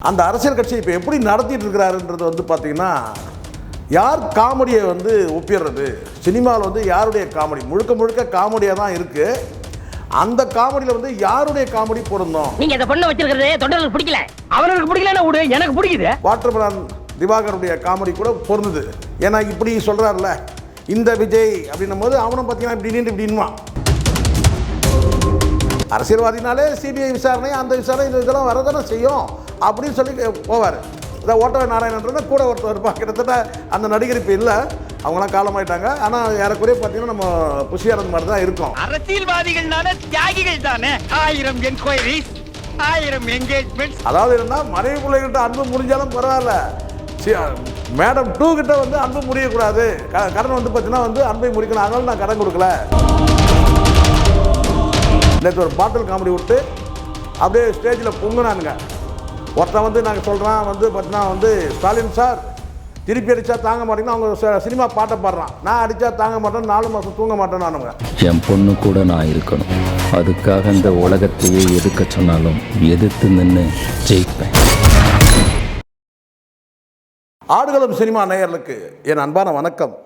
அந்த அரசியல் கட்சி இப்போ எப்படி நடத்திட்டு இருக்கிறாருன்றது வந்து பார்த்தீங்கன்னா, யார் காமெடியை வந்து ஒப்பிடுறது, சினிமாவில் வந்து யாருடைய காமெடி முழுக்க முழுக்க காமெடியாக தான் இருக்குது. அந்த காமெடியில் வந்து யாருடைய காமெடி பொருந்தும்? நீங்க இதை பண்ண வச்சிருக்கிறது தொண்டர்களுக்கு பிடிக்கல, அவர்களுக்கு பிடிக்கலன்னா விடு, எனக்கு பிடிக்குது. வாட்டர்மேலன் திவாகருடைய காமெடி கூட பொருந்தது. ஏன்னா இப்படி சொல்கிறாருல, இந்த விஜய் அப்படின்னும் போது அவனும் பார்த்தீங்கன்னா இப்படி நின்று இப்படின்வான். அரசியல்வாதினாலே சிபிஐ விசாரணை, அந்த விசாரணை இதெல்லாம் வரதானே செய்யும் அப்படின்னு சொல்லி போவார். இந்த ஓட்டவை நாராயணன்றத கூட ஒருத்தர் இருப்பாங்க. கிட்டத்தட்ட அந்த நடிகர் இப்போ இல்லை, அவங்களாம் காலமாயிட்டாங்க. ஆனால் ஏறக்குறைய பார்த்தீங்கன்னா நம்ம புஷியாரது மாதிரி தான் இருக்கும். அரசியல்வாதிகள்னால தியாகிகள் தானே. 1000 என்கொயரிஸ், 1000 என்கேஜ்மெண்ட்ஸ். அதாவது இருந்தால் மனைவி பிள்ளைகிட்ட அன்பு முடிஞ்சாலும் பரவாயில்ல, மேடம் 2 கிட்ட வந்து அன்பு முடியக்கூடாது. கடன் வந்து பார்த்தீங்கன்னா வந்து அன்பை முடிக்கணும், அதனால நான் கடன் கொடுக்கல. நேற்று ஒரு பாட்டில் காமெடி விட்டு அப்படியே ஸ்டேஜில் பொங்குனானுங்க. ஒருத்தன் வந்து நாங்கள் சொல்கிறான் வந்து பார்த்தீங்கன்னா வந்து ஸ்டாலின் சார் திருப்பி அடித்தா தாங்க மாட்டேங்கன்னா அவங்க சினிமா பாட்டை பாடுறான். நான் அடித்தா தாங்க மாட்டேன், 4 மாதம் தூங்க மாட்டேன்னு நானுங்க. என் பொண்ணு கூட நான் இருக்கணும், அதுக்காக இந்த உலகத்தையே எதுக்க சொன்னாலும் எதிர்த்து நின்று ஜெயிப்பேன். ஆடுகளம் சினிமா நேயர்களுக்கு என் அன்பான வணக்கம்.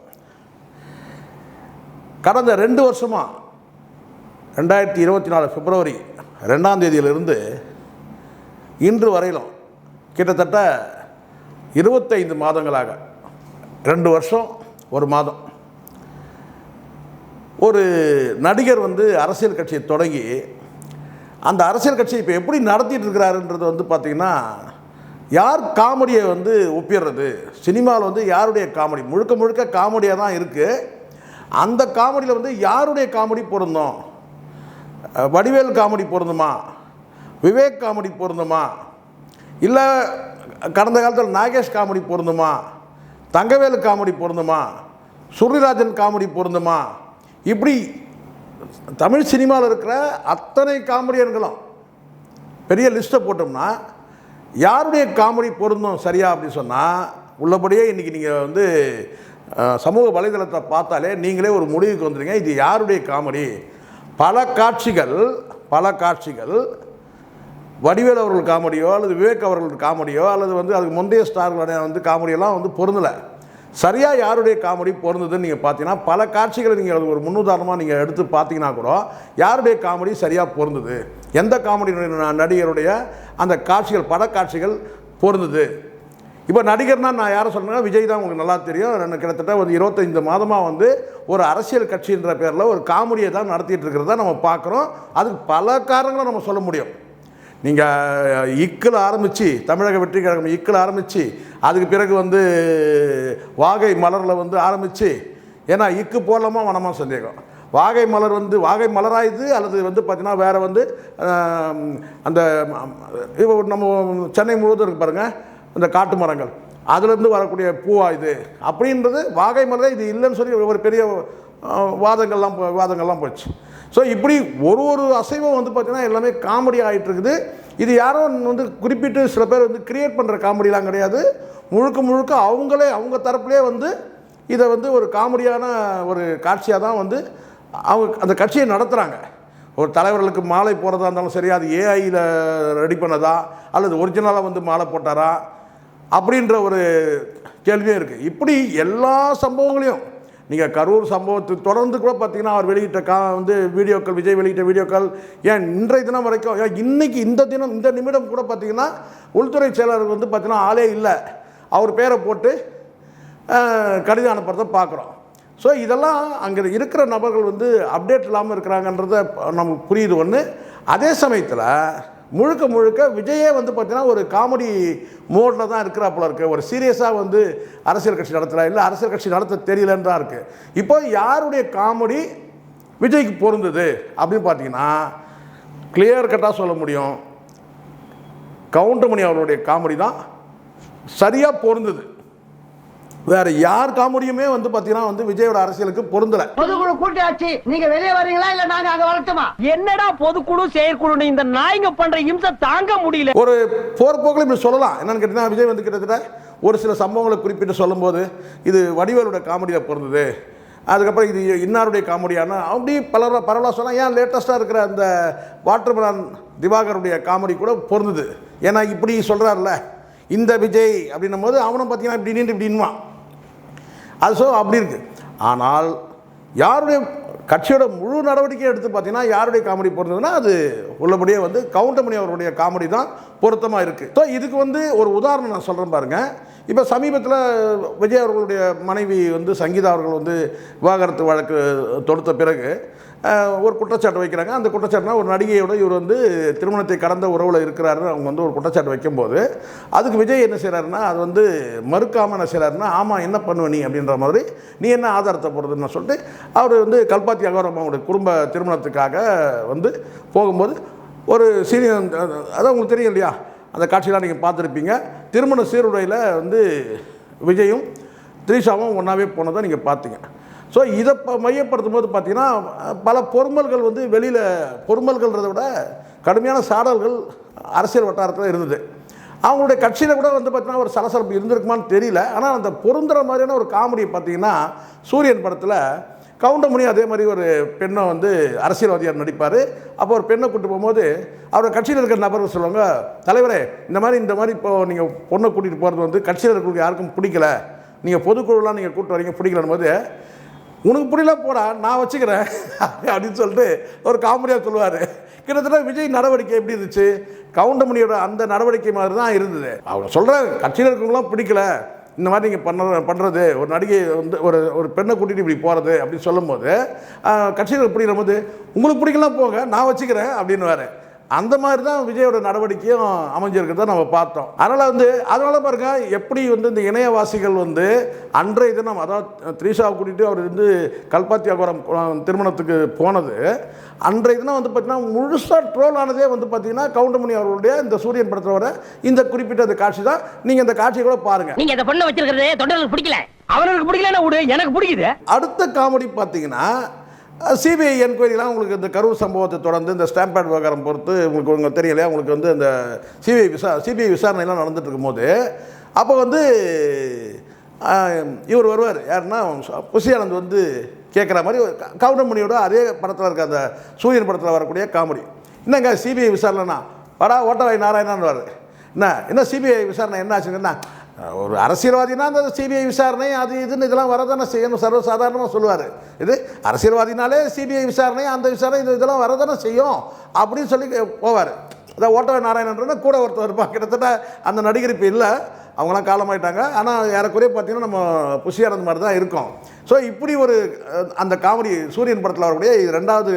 கடந்த 2 வருஷமாக 2024 பிப்ரவரி 2ஆம் தேதியிலிருந்து இன்று வரையிலும் கிட்டத்தட்ட 25 மாதங்களாக, 2 வருஷம் 1 மாதம், ஒரு நடிகர் வந்து அரசியல் கட்சியை தொடங்கி அந்த அரசியல் கட்சியை இப்போ எப்படி நடத்திட்டு இருக்கிறாருன்றது வந்து பார்த்திங்கன்னா, யார் காமெடியை வந்து ஒப்பிடுறது, சினிமாவில் வந்து யாருடைய காமெடி முழுக்க முழுக்க காமெடியாக தான் இருக்குது. அந்த காமெடியில் வந்து யாருடைய காமெடி பொருந்தும்? வடிவேல் காமெடி பொருந்துமா, விவேக் காமெடி பொருந்துமா, இல்லை கடந்த காலத்தில் நாகேஷ் காமெடி பொருந்துமா, தங்கவேலு காமெடி பொருந்துமா, சுருளிராஜன் காமெடி பொருந்துமா? இப்படி தமிழ் சினிமாவில் இருக்கிற அத்தனை காமெடியன்களும் பெரிய லிஸ்ட்டை போட்டோம்னா யாருடைய காமெடி பொருந்தும் சரியா அப்படின்னு சொன்னால், உள்ளபடியே இன்றைக்கி நீங்கள் வந்து சமூக வலைதளத்தை பார்த்தாலே நீங்களே ஒரு முடிவுக்கு வந்துடுங்க, இது யாருடைய காமெடி. பல காட்சிகள் வடிவேல் அவர்கள் காமெடியோ அல்லது விவேக் அவர்கள் காமெடியோ அல்லது வந்து அதுக்கு முந்தைய ஸ்டார்களுடைய வந்து காமெடியெல்லாம் வந்து பொருந்தலை. சரியாக யாருடைய காமெடி பொருந்ததுன்னு நீங்கள் பார்த்தீங்கன்னா, பல காட்சிகளை நீங்கள் ஒரு முன்னுதாரணமாக நீங்கள் எடுத்து பார்த்தீங்கன்னா கூட யாருடைய காமெடி சரியாக பொருந்தது, எந்த காமெடி நடிகருடைய அந்த காட்சிகள் படக்காட்சிகள் பொருந்தது. இப்போ நடிகர்னால் நான் யாரை சொல்கிறேன்னா விஜய் தான் உங்களுக்கு நல்லா தெரியும். கிட்டத்தட்ட ஒரு 25 மாதமாக வந்து ஒரு அரசியல் கட்சின்ற பேரில் ஒரு காமெடியை தான் நடத்திட்டு இருக்கிறத நம்ம பார்க்குறோம். அதுக்கு பல காரணங்களை நம்ம சொல்ல முடியும். நீங்கள் இக்கில் ஆரம்பித்து, தமிழக வெற்றி கழகம் இக்கில் ஆரம்பித்து, அதுக்கு பிறகு வந்து வாகை மலரில் வந்து ஆரம்பித்து, ஏன்னா இக்கு போடலாமா வனமாக சந்தேகம். வாகை மலர் வந்து வாகை மலராயுது அல்லது வந்து பார்த்திங்கன்னா வேறு வந்து அந்த நம்ம சென்னை முழுவதும் இருக்கு பாருங்கள், இந்த காட்டு மரங்கள், அதுலேருந்து வரக்கூடிய பூவா இது அப்படின்றது வாகை மலரே இது இல்லைன்னு சொல்லி ஒரு பெரிய வாதங்கள்லாம் போச்சு. ஸோ இப்படி ஒரு அசைவம் வந்து பார்த்திங்கன்னா எல்லாமே காமெடி ஆகிட்டு இருக்குது. இது யாரும் வந்து குறிப்பிட்டு சில பேர் வந்து கிரியேட் பண்ணுற காமெடிலாம் கிடையாது. முழுக்க அவங்க தரப்புலேயே வந்து இதை வந்து ஒரு காமெடியான ஒரு காட்சியாக தான் வந்து அவங்க அந்த கட்சியை நடத்துகிறாங்க. ஒரு தலைவர்களுக்கு மாலை போடுறதா இருந்தாலும் சரி, அது ஏஐயில் ரெடி பண்ணதா அல்லது ஒரிஜினலாக வந்து மாலை போட்டாரா அப்படின்ற ஒரு கேள்வியும் இருக்குது. இப்படி எல்லா சம்பவங்களையும் நீங்கள் கரூர் சம்பவத்தை தொடர்ந்து கூட பார்த்தீங்கன்னா அவர் வெளியிட்ட வந்து வீடியோக்கள், விஜய் வெளியிட்ட வீடியோக்கள், ஏன் இன்றைய தினம் வரைக்கும், ஏன் இன்றைக்கி இந்த நிமிடம் கூட பார்த்திங்கன்னா உள்துறை செயலர் வந்து பார்த்திங்கன்னா ஆளே இல்லை, அவர் பேரை போட்டு கடிதம் அனுப்புறதை பார்க்குறோம். ஸோ இதெல்லாம் அங்கே இருக்கிற நபர்கள் வந்து அப்டேட் இல்லாமல் இருக்கிறாங்கன்றத நமக்கு புரியுது ஒன்று. அதே சமயத்தில் முழுக்க விஜயே வந்து பார்த்திங்கன்னா ஒரு காமெடி மோடில் தான் இருக்கிறாப்புல இருக்குது. ஒரு சீரியஸாக வந்து அரசியல் கட்சி நடத்துகிறா, இல்லை அரசியல் கட்சி நடத்த தெரியலன்னு தான் இருக்குது. இப்போ யாருடைய காமெடி விஜய்க்கு பொருந்தது அப்படின்னு பார்த்தீங்கன்னா கிளியர் கட்டாக சொல்ல முடியும், கவுண்டமணி அவருடைய காமெடி தான் சரியாக பொருந்தது. வேற யார் காமெடியுமே வந்து பாத்தீங்கன்னா வந்து விஜயோட அரசியலுக்கு பொருந்தல. பொதுக்குழு கூட்டாச்சு, நீங்க வெளியே வரீங்களா இல்ல நாங்க அங்க வரட்டுமா? என்னடா பொதுக்குழு செயற்குழு, இந்த நாய்ங்க பண்ற இம்சை தாங்க முடியல. ஒரு போர்போக்கில் இப்படி சொல்லலாம். என்னன்னு கேட்டீங்கன்னா, விஜய் வந்து கிட்டத்தட்ட ஒரு சில சம்பவங்களை குறிப்பிட்டு சொல்லும்போது இது வடிவேலோட காமெடியில் பொருந்தது, அதுக்கப்புறம் இது இன்னாருடைய காமெடியான அப்படி பரவலாக சொல்லலாம். ஏன் லேட்டஸ்ட்டாக இருக்கிற அந்த வாட்டர்மேலன் திவாகருடைய காமெடி கூட பொருந்தது. ஏன்னா இப்படி சொல்கிறார்ல இந்த விஜய் அப்படின்னும் போது அவனும் பார்த்தீங்கன்னா இப்படி நின்று இப்படின்வான். அது அப்படி இருக்குது. ஆனால் யாருடைய கட்சியோட முழு நடவடிக்கை எடுத்து பார்த்தீங்கன்னா யாருடைய காமெடி பொருந்ததுன்னா அது உள்ளபடியே வந்து கவுண்டமணி அவருடைய காமெடி தான் பொருத்தமாக இருக்குது. ஸோ இதுக்கு வந்து ஒரு உதாரணம் நான் சொல்கிறேன் பாருங்கள். இப்போ சமீபத்தில் விஜய் அவர்களுடைய மனைவி வந்து சங்கீதா அவர்கள் வந்து விவாகரத்து வழக்கு தொடுத்த பிறகு ஒரு குற்றச்சாட்டு வைக்கிறாங்க. அந்த குற்றச்சாட்டுனா ஒரு நடிகையோட இவர் வந்து திருமணத்தை கடந்த உறவில் இருக்கிறாரு அவங்க வந்து ஒரு குற்றச்சாட்டு வைக்கும்போது அதுக்கு விஜய் என்ன செய்கிறாருன்னா அது வந்து மறுக்காமல் என்ன செய்கிறாருன்னா ஆமாம் என்ன பண்ணுவ நீ அப்படின்ற மாதிரி நீ என்ன ஆதாரத்தை போடுறதுன்னு சொல்லிட்டு அவர் வந்து கல்பாத்தி அகோரம் அவங்களுடைய குடும்ப திருமணத்துக்காக வந்து போகும்போது ஒரு சீனியர் அதான் உங்களுக்கு தெரியும் இல்லையா, அந்த காட்சியெலாம் நீங்கள் பார்த்துருப்பீங்க. திருமண சீருடையில் வந்து விஜயும் த்ரீஷாவும் ஒன்றாவே போனதை நீங்கள் பார்த்தீங்க. ஸோ இதை மையப்படுத்தும் போது பார்த்தீங்கன்னா பல பொறுமல்கள் வந்து வெளியில் பொறுமல்கள்ன்றதை விட கடுமையான சாடல்கள் அரசியல் வட்டாரத்தில் இருந்தது. அவங்களுடைய கட்சியில் கூட வந்து பார்த்தீங்கன்னா ஒரு சலசலப்பு இருந்திருக்குமான்னு தெரியல. ஆனால் அந்த பொருந்துகிற மாதிரியான ஒரு காமெடி பார்த்தீங்கன்னா சூரியன் படத்தில் கவுண்டமணி அதே மாதிரி ஒரு பெண்ணை வந்து அரசியல்வாதியார் நடிப்பார். அப்போ ஒரு பெண்ணை கூப்பிட்டு போகும்போது அவரோட கட்சியில் இருக்கிற நபர்கள் சொல்லுவாங்க, தலைவரே இந்த மாதிரி இப்போ நீங்கள் பொண்ணை கூட்டிகிட்டு போகிறது வந்து கட்சியில் இருக்கிறவங்க யாருக்கும் பிடிக்கல, நீங்கள் பொதுக்குழுலாம் நீங்கள் கூப்பிட்டு வரீங்க பிடிக்கலன்னு போது உனக்கு பிடிக்கல போடா நான் வச்சுக்கிறேன் அப்படின்னு சொல்லிட்டு ஒரு காமெடியாக சொல்லுவார். கிட்டத்தட்ட விஜய் நடவடிக்கை எப்படி இருந்துச்சு, கவுண்டமணியோட அந்த நடவடிக்கை மாதிரி தான் இருந்தது. அவங்க சொல்கிற கட்சியில் இருக்கிறவங்களாம் பிடிக்கல, இந்த மாதிரி நீங்கள் பண்ணுறது ஒரு நடிகை வந்து ஒரு பெண்ணை கூட்டிகிட்டு இப்படி போகிறது அப்படின்னு சொல்லும்போது கட்சியில் பிடிக்கிற போது உங்களுக்கு பிடிக்கலாம் போங்க நான் வச்சுக்கிறேன் அப்படின்னு வேறு அந்த மாதிரி தான் விஜயோட நடவடிக்கையும் அமைஞ்சிருக்கிறத நம்ம பார்த்தோம். அதனால் பாருங்க எப்படி வந்து இந்த இணையவாசிகள் வந்து அன்றைய தினம் அதாவது த்ரீஷாவை கூட்டிகிட்டு அவர் வந்து கல்பாத்தி அகோரம் திருமணத்துக்கு போனது அன்றைய தினம் வந்து பார்த்தீங்கன்னா முழுசாக ட்ரோல் ஆனதே வந்து பார்த்தீங்கன்னா கவுண்டமணி அவர்களுடைய இந்த சூரியன் படத்தில் வர இந்த குறிப்பிட்ட அந்த காட்சி தான். நீங்கள் இந்த காட்சியை கூட பாருங்கள். நீங்கள் இந்த பொண்ணை வச்சிருக்கிறது தொண்டர்களுக்கு பிடிக்கல, அவர்களுக்கு பிடிக்கலன்னா விடு, எனக்கு பிடிக்குது. அடுத்த காமெடி பார்த்தீங்கன்னா சிபிஐ என்கொயரிலாம் உங்களுக்கு இந்த கரூர் சம்பவத்தை தொடர்ந்து இந்த ஸ்டாம்ப் பேட் விவகாரம் பொறுத்து உங்களுக்கு தெரியலையா, உங்களுக்கு வந்து அந்த சிபிஐ விசாரணைலாம் நடந்துட்டு இருக்கும்போது அப்போ வந்து இவர் வருவார் யாருன்னா புஷியானந்த் வந்து கேட்குற மாதிரி கவுண்டமணியோட அதே படத்தில் இருக்க அந்த சூரியன் படத்தில் வரக்கூடிய காமெடி. என்னங்க சிபிஐ விசாரணைனா படா ஓட்டவாய் நாராயணான்னு வருது. என்ன சிபிஐ விசாரணை என்ன ஆச்சுங்கன்னா ஒரு அரசியல்வாதினா அந்த சிபிஐ விசாரணை அது இதுன்னு இதெல்லாம் வரதானே செய்யணும் சர்வசாதாரணமாக சொல்லுவார். இது அரசியல்வாதினாலே சிபிஐ விசாரணை அந்த விசாரணை இதெல்லாம் வரதானே செய்யும் அப்படின்னு சொல்லி போவார். அதான் ஓட்டவை நாராயணன்றன கூட ஒருத்தர் இருப்பாங்க. கிட்டத்தட்ட அந்த நடிகர் இப்போ இல்லை, அவங்களாம் காலமாயிட்டாங்க. ஆனால் ஏறக்குறைய பார்த்தீங்கன்னா நம்ம புஷியானந்த் மாதிரி தான் இருக்கும். ஸோ இப்படி ஒரு அந்த காமெடி சூரியன் படத்தில் வரக்கூடிய இது ரெண்டாவது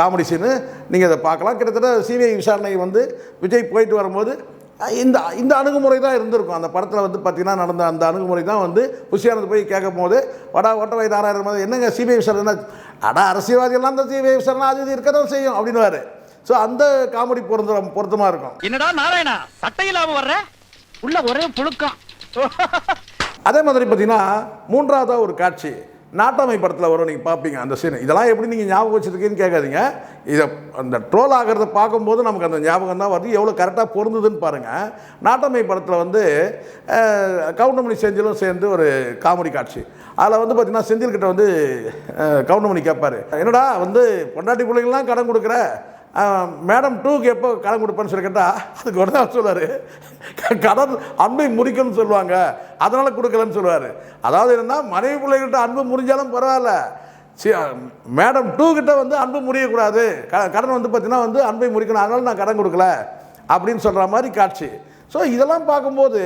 காமெடி சீனு நீங்கள் இதை பார்க்கலாம். கிட்டத்தட்ட சிபிஐ விசாரணை வந்து விஜய் போயிட்டு வரும்போது இந்த அணுகுமுறை தான் இருந்திருக்கும். அந்த படத்தில் வந்து பார்த்தீங்கன்னா நடந்த அந்த அணுகுமுறை தான் வந்து புஷியானது போய் கேட்கும் போது வடா ஓட்டவை நாராயணன் மாதிரி என்னங்க சிபிஐ விசாரணை அரசியல்வாதிகள்லாம் அந்த சிபிஐ விசாரணை அது இது இருக்க தான் செய்யும் அப்படின்னு. ஸோ அந்த காமெடி பொருத்தமாக இருக்கும். என்னடா நாராயணா சட்டை இல்லாமல் வர்ற உள்ள ஒரே புழுக்கம். அதே மாதிரி பார்த்தீங்கன்னா மூன்றாவதாக ஒரு காட்சி நாட்டாமை படத்தில் வரும், நீங்கள் பார்ப்பீங்க அந்த சீன். இதெல்லாம் எப்படி நீங்கள் ஞாபகம் வச்சுருக்கீங்கன்னு கேட்காதீங்க. இதை அந்த ட்ரோல் ஆகிறத பார்க்கும்போது நமக்கு அந்த ஞாபகம் தான் வருது, எவ்வளோ கரெக்டாக பொருந்துதுன்னு பாருங்கள். நாட்டாமை படத்தில் வந்து கவுண்டமணி செந்திலும் சேர்ந்து ஒரு காமெடி காட்சி. அதில் வந்து பார்த்திங்கன்னா செந்தில்கிட்ட வந்து கவுண்டமணி கேட்பார், என்னடா வந்து பொண்டாட்டி பிள்ளைங்கள்லாம் கடன் கொடுக்குற மேடம் 2க்கு எப்போ கடன் கொடுப்பேன்னு சொல்லி கேட்டால் அதுக்கு உடனே சொல்லுவார் கடன் அன்பை முறிக்கணும்னு சொல்லுவாங்க அதனால் கொடுக்கலன்னு சொல்லுவார். அதாவது என்னென்னா மனைவி பிள்ளைகிட்ட அன்பு முறிஞ்சாலும் பரவாயில்ல, மேடம் 2கிட்ட வந்து அன்பு முறியக்கூடாது, கடன் வந்து பார்த்தீங்கன்னா வந்து அன்பை முறிக்கணும் அதனால் நான் கடன் கொடுக்கல அப்படின்னு சொல்கிற மாதிரி காட்சி. ஸோ இதெல்லாம் பார்க்கும்போது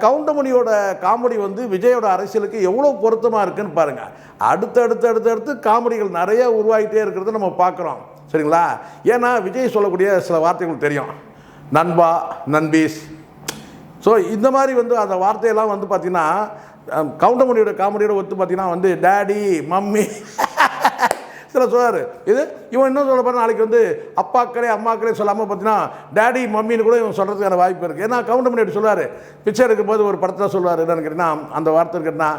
கவுண்டமணியோட காமெடி வந்து விஜயோட அரசியலுக்கு எவ்வளோ பொருத்தமாக இருக்குன்னு பாருங்கள். அடுத்து காமெடிகள் நிறைய உருவாகிட்டே இருக்கிறத நம்ம பார்க்குறோம். சரிங்களா? ஏன்னா விஜய் சொல்லக்கூடிய சில வார்த்தைகள் தெரியும், நண்பா நண்பீஸ். ஸோ இந்த மாதிரி வந்து அந்த வார்த்தையெல்லாம் வந்து பார்த்திங்கன்னா கவுண்டமணியோட காமெடியோட ஒத்து பார்த்திங்கன்னா வந்து டேடி மம்மி சில சொல்வார். இது இவன் இன்னும் சொல்ல போனால் நாளைக்கு வந்து அப்பாக்களே அம்மாக்களே சொல்லாமல் பார்த்தீங்கன்னா டேடி மம்மின்னு கூட இவன் சொல்கிறதுக்கான வாய்ப்பு இருக்குது. ஏன்னா கவுண்டமணி அப்படி சொல்லுவார். பிச்சை எடுக்கும்போது ஒரு படத்தில் சொல்லுவார் என்னன்னு கேட்டிங்கன்னா அந்த வார்த்தை கேட்டிங்கன்னா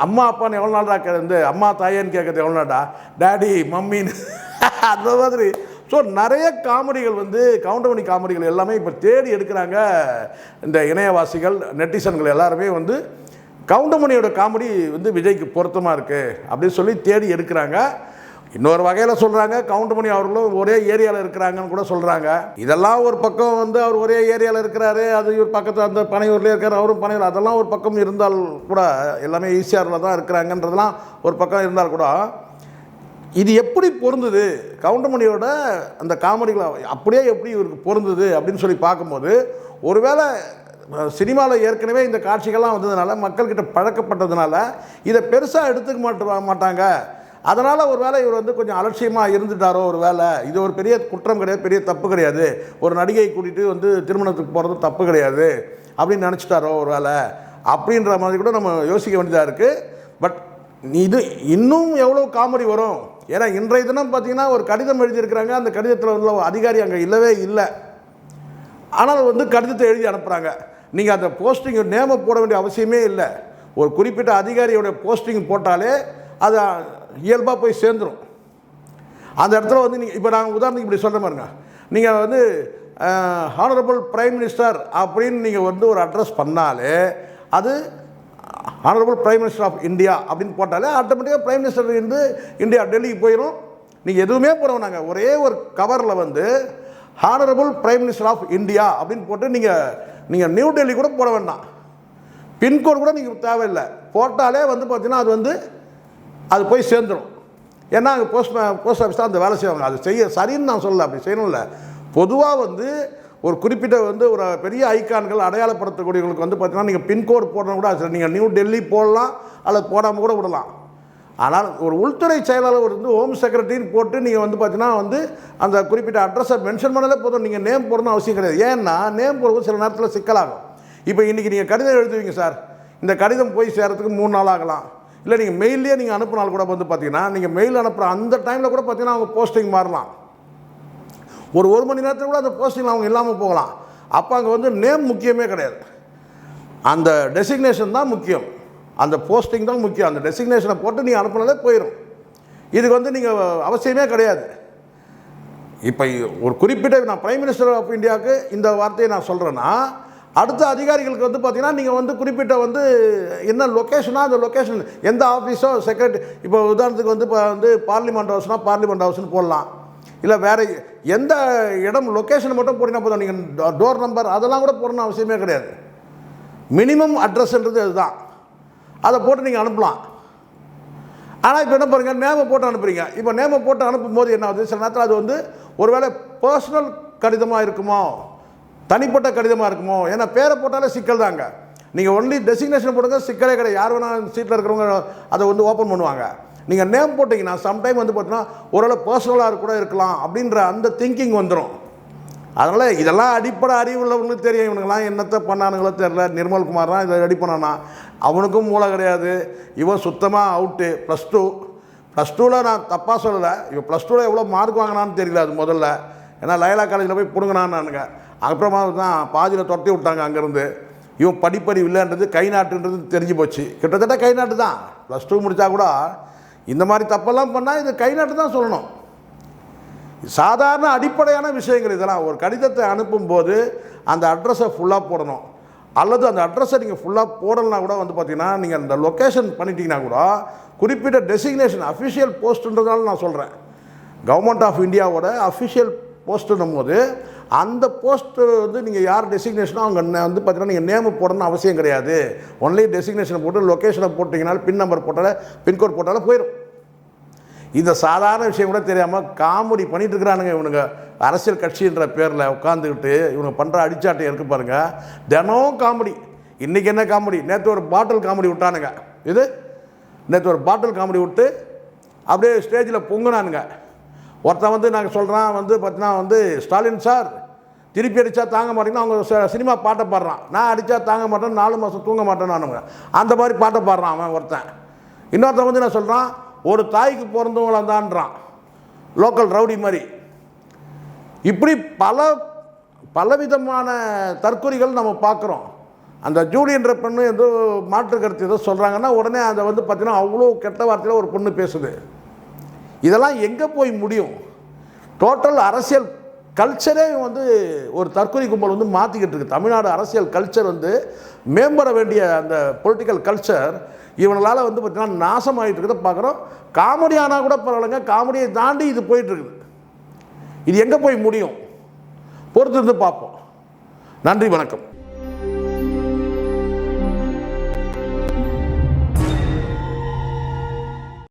அம்மா அப்பான்னு எவ்வளோ நாள்டா கேட்குறது, அம்மா தாயேன்னு கேட்குறது எவ்வளோ நாடா, டேடி மம்மின்னு அந்த மாதிரி. ஸோ நிறைய காமெடிகள் வந்து கவுண்டமணி காமெடிகள் எல்லாமே இப்போ தேடி எடுக்கிறாங்க இந்த இணையவாசிகள் நெட்டிசன்கள் எல்லாருமே வந்து கவுண்டமணியோட காமெடி வந்து விஜய்க்கு பொருத்தமாக இருக்குது அப்படின்னு சொல்லி தேடி எடுக்கிறாங்க. இன்னொரு வகையில் சொல்கிறாங்க கவுண்டமணி அவர்களும் ஒரே ஏரியாவில் இருக்கிறாங்கன்னு கூட சொல்கிறாங்க. இதெல்லாம் ஒரு பக்கம் வந்து அவர் ஒரே ஏரியாவில் இருக்கிறாரு, அது ஒரு பக்கத்தில் அந்த பனையூர்லேயே இருக்கார், அவரும் பனையூர், அதெல்லாம் ஒரு பக்கம் இருந்தால் கூட எல்லாமே ஈசிஆரில் தான் இருக்கிறாங்கன்றதெல்லாம் ஒரு பக்கம் இருந்தால் கூட இது எப்படி பொருந்தது கவுண்டமணியோட அந்த காமெடிகளை அப்படியே எப்படி இவருக்கு பொருந்தது அப்படின்னு சொல்லி பார்க்கும்போது, ஒருவேளை சினிமாவில் ஏற்கனவே இந்த காட்சிகள்லாம் வந்ததுனால மக்கள்கிட்ட பழக்கப்பட்டதுனால இதை பெருசாக எடுத்துக்க மாட்டாங்க. அதனால் ஒரு வேளை இவர் வந்து கொஞ்சம் அலட்சியமாக இருந்துட்டாரோ ஒரு வேளை. இது ஒரு பெரிய குற்றம் கிடையாது, பெரிய தப்பு கிடையாது, ஒரு நடிகை கூட்டிகிட்டு வந்து திருமணத்துக்கு போகிறது தப்பு கிடையாது அப்படின்னு நினச்சிட்டாரோ ஒரு வேளை அப்படின்ற மாதிரி கூட நம்ம யோசிக்க வேண்டியதாக இருக்குது. பட் இது இன்னும் எவ்வளோ காமெடி வரும். ஏன்னா இன்றைய தினம் பார்த்திங்கன்னா ஒரு கடிதம் எழுதியிருக்கிறாங்க, அந்த கடிதத்தில் உள்ள அதிகாரி அங்கே இல்லவே இல்லை, ஆனால் வந்து கடிதத்தை எழுதி அனுப்புகிறாங்க. நீங்கள் அந்த போஸ்டிங் நேமை போட வேண்டிய அவசியமே இல்லை. ஒரு குறிப்பிட்ட அதிகாரியோடைய போஸ்டிங் போட்டாலே அது இயல்பாக போய் சேர்ந்துடும். அந்த இடத்துல வந்து நீங்கள் இப்போ நாங்கள் உதாரணத்துக்கு இப்படி சொல்கிற மாதிரிங்க, நீங்கள் வந்து ஹானரபிள் பிரைம் மினிஸ்டர் அப்படின்னு நீங்கள் வந்து ஒரு அட்ரஸ் பண்ணாலே அது honourable prime minister of India அப்படின்னு போட்டாலே ஆட்டோமேட்டிக்காக பிரைம் மினிஸ்டர் இருந்து இந்தியா டெல்லிக்கு போயிடும். நீங்கள் எதுவுமே போடுவோம், நாங்கள் ஒரே ஒரு கவரில் வந்து honourable prime minister of India அப்படின்னு போட்டு நீங்கள் நியூ டெல்லி கூட போட வேண்டாம், பின்கோடு கூட நீங்கள் தேவையில்லை, போட்டாலே வந்து பார்த்தீங்கன்னா அது போய் சேர்ந்துடும். ஏன்னா அங்கே போஸ்ட் ஆஃபீஸ் தான் அந்த வேலை செய்வாங்க. அது செய்ய சரின்னு நான் சொல்லலை, அப்படி செய்யணும்ல. பொதுவாக வந்து ஒரு குறிப்பிட்ட வந்து ஒரு பெரிய ஐக்கான்கள் அடையாளப்படுத்தக்கூடியவங்களுக்கு வந்து பார்த்தீங்கன்னா நீங்கள் பின்கோடு போடணும் கூட சரி, நீங்கள் நியூ டெல்லி போடலாம் அல்லது போடாமல் கூட விடலாம். ஆனால் ஒரு உள்துறை செயலாளர் வந்து ஹோம் செக்ரட்டரின்னு போட்டு நீங்கள் வந்து பார்த்தீங்கன்னா வந்து அந்த குறிப்பிட்ட அட்ரஸை மென்ஷன் பண்ணாலே போதும், நீங்கள் நேம் போடணும்னு அவசியம் கிடையாது. ஏன்னா நேம் போடுறது சில நேரத்தில் சிக்கலாகும். இப்போ இன்றைக்கி நீங்கள் கடிதம் எழுதுவீங்க சார், இந்த கடிதம் போய் சேரத்துக்கு 3 நாள் ஆகலாம். இல்லை நீங்கள் மெயிலே நீங்கள் அனுப்பினால் கூட வந்து பார்த்தீங்கன்னா நீங்கள் மெயில் அனுப்புகிற அந்த டைமில் கூட பார்த்தீங்கன்னா அவங்க போஸ்டிங் மாறலாம். ஒரு மணி நேரத்தில் கூட அந்த போஸ்டிங் அவங்க இல்லாமல் போகலாம். அப்போ அங்கே வந்து நேம் முக்கியமே கிடையாது, அந்த டெசிக்னேஷன் தான் முக்கியம், அந்த போஸ்டிங் தான் முக்கியம். அந்த டெசிக்னேஷனை போட்டு நீங்கள் அனுப்பினாலே போயிடும். இதுக்கு வந்து நீங்கள் அவசியமே கிடையாது. இப்போ ஒரு குறிப்பிட்ட நான் பிரைம் மினிஸ்டர் ஆஃப் இந்தியாவுக்கு இந்த வார்த்தையை நான் சொல்கிறேன்னா, அடுத்த அதிகாரிகளுக்கு வந்து பார்த்திங்கன்னா நீங்கள் வந்து குறிப்பிட்ட வந்து என்ன லொக்கேஷனாக அந்த லொக்கேஷன் எந்த ஆஃபீஸோ செக்ரட்டரி, இப்போ உதாரணத்துக்கு வந்து இப்போ வந்து பார்லிமெண்ட் ஹவுஸ்னால் பார்லிமெண்ட் ஹவுஸ்னு போடலாம். இல்லை வேறு எந்த இடம் லொக்கேஷன் மட்டும் போட்டிங்கன்னா போதும், நீங்கள் டோர் நம்பர் அதெல்லாம் கூட போடணும்னு அவசியமே கிடையாது. மினிமம் அட்ரஸ்ன்றது அதுதான், அதை போட்டு நீங்கள் அனுப்பலாம். ஆனால் இப்போ என்ன பாருங்கள், நேமை போட்டு அனுப்புகிறீங்க. இப்போ நேமை போட்டு அனுப்பும்போது என்ன ஆகுது, சில நேரத்தில் அது வந்து ஒருவேளை பர்சனல் கடிதமாக இருக்குமோ, தனிப்பட்ட கடிதமாக இருக்குமோ. ஏன்னா பேரை போட்டாலே சிக்கல் தாங்க. நீங்கள் ஒன்லி டெசிக்னேஷன் போடுங்க, சிக்கலே கிடையாது, யார் வேணால் சீட்டில் இருக்கிறவங்க அதை வந்து ஓப்பன் பண்ணுவாங்க. நீங்கள் நேம் போட்டிங்கன்னா சம்டைம் வந்து பார்த்தீங்கன்னா ஓரளவு பர்சனலாக கூட இருக்கலாம் அப்படின்ற அந்த திங்கிங் வந்துடும். அதனால் இதெல்லாம் அடிப்படை அறிவு உள்ளவங்களுக்கு தெரியும். இவனுங்களாம் என்னத்தை பண்ணானுங்களோ தெரில. நிர்மல்குமார் தான் இதை ரெடி பண்ணானா, அவனுக்கும் மூளை கிடையாது, இவன் சுத்தமாக அவுட்டு. ப்ளஸ் டூவில் நான் தப்பாக சொல்லலை, இவன் ப்ளஸ் டூவில் எவ்வளோ மார்க் வாங்கினான்னு தெரியல அது முதல்ல. ஏன்னா லைலா காலேஜில் போய் பிடுங்கினான்னானுங்க, அப்புறமா தான் பாதியில் துரத்தி விட்டாங்க அங்கேருந்து. இவன் படிப்பறிவு இல்லைன்றது கை நாட்டுன்றது தெரிஞ்சு போச்சு. கிட்டத்தட்ட கை நாட்டு தான். ப்ளஸ் டூ முடித்தா கூட இந்த மாதிரி தப்பெல்லாம் பண்ணால் இது கை நாட்டு தான் சொல்லணும். சாதாரண அடிப்படையான விஷயங்கள் இதெல்லாம். ஒரு கடிதத்தை அனுப்பும்போது அந்த அட்ரஸை ஃபுல்லாக போடணும், அல்லது அந்த அட்ரஸை நீங்கள் ஃபுல்லாக போடலைன்னா கூட வந்து பார்த்தீங்கன்னா நீங்கள் அந்த லொக்கேஷன் பண்ணிட்டீங்கன்னா கூட குறிப்பிட்ட டெசிக்னேஷன் அஃபிஷியல் போஸ்ட்டுன்றதால நான் சொல்கிறேன், கவர்மெண்ட் ஆஃப் இந்தியாவோட அஃபிஷியல் போஸ்ட்டுன்னும் போது அந்த போஸ்ட்டு வந்து நீங்கள் யார் டெசிக்னேஷனோ அவங்க வந்து பார்த்தீங்கன்னா நீங்கள் நேமு போடணும்னு அவசியம் கிடையாது. ஒன்லி டெசிக்னேஷனை போட்டு லொக்கேஷனை போட்டிங்கனாலும் பின் நம்பர் போட்டாலே பின்கோட் போட்டாலே போயிடும். இந்த சாதாரண விஷயம் கூட தெரியாமல் காமெடி பண்ணிகிட்டு இருக்கிறானுங்க இவனுங்க. அரசியல் கட்சின்ற பேரில் உட்காந்துக்கிட்டு இவங்க பண்ணுற அடிச்சாட்டை இருக்குது பாருங்கள், தினம் காமெடி. இன்றைக்கி என்ன காமெடி, நேற்று ஒரு பாட்டில் காமெடி விட்டானுங்க. நேற்று ஒரு பாட்டில் காமெடி விட்டு அப்படியே ஸ்டேஜில் பொங்குனானுங்க. ஒருத்தன் வந்து நாங்கள் சொல்கிறான் வந்து பார்த்தீங்கன்னா வந்து ஸ்டாலின் சார் திருப்பி அடித்தா தாங்க மாட்டேங்கன்னா அவங்க சினிமா பாட்டை பாடுறான். நான் அடித்தா தாங்க மாட்டேன், 4 மாதம் தூங்க மாட்டேன்னு நானுங்க அந்த மாதிரி பாட்டை பாடுறான் அவன் ஒருத்தன். இன்னொருத்தன் வந்து நான் சொல்கிறான் ஒரு தாய்க்கு பிறந்தவங்களாம் தான்றான், லோக்கல் ரவுடி மாதிரி. இப்படி பலவிதமான தற்கொலைகள் நம்ம பார்க்குறோம். அந்த ஜூலின்ற பெண்ணு ஏதோ மாற்று கருத்து ஏதோ சொல்கிறாங்கன்னா உடனே அதை வந்து பார்த்திங்கன்னா அவ்வளோ கெட்ட வார்த்தையில் ஒரு பொண்ணு பேசுது. இதெல்லாம் எங்கே போய் முடியும்? டோட்டல் அரசியல் கல்ச்சரே வந்து ஒரு தற்கொலை கும்பல் வந்து மாற்றிக்கிட்டு இருக்கு. தமிழ்நாடு அரசியல் கல்ச்சர் வந்து மேம்பட வேண்டிய அந்த பொலிட்டிக்கல் கல்ச்சர் இவங்களால் வந்து பார்த்திங்கன்னா நாசமாகிட்டு இருக்கிறத பார்க்குறோம். காமெடி ஆனால் கூட பரவாயில்லைங்க, காமெடியை தாண்டி இது போயிட்டுருக்குது. இது எங்கே போய் முடியும் பொறுத்து இருந்து பார்ப்போம். நன்றி, வணக்கம்.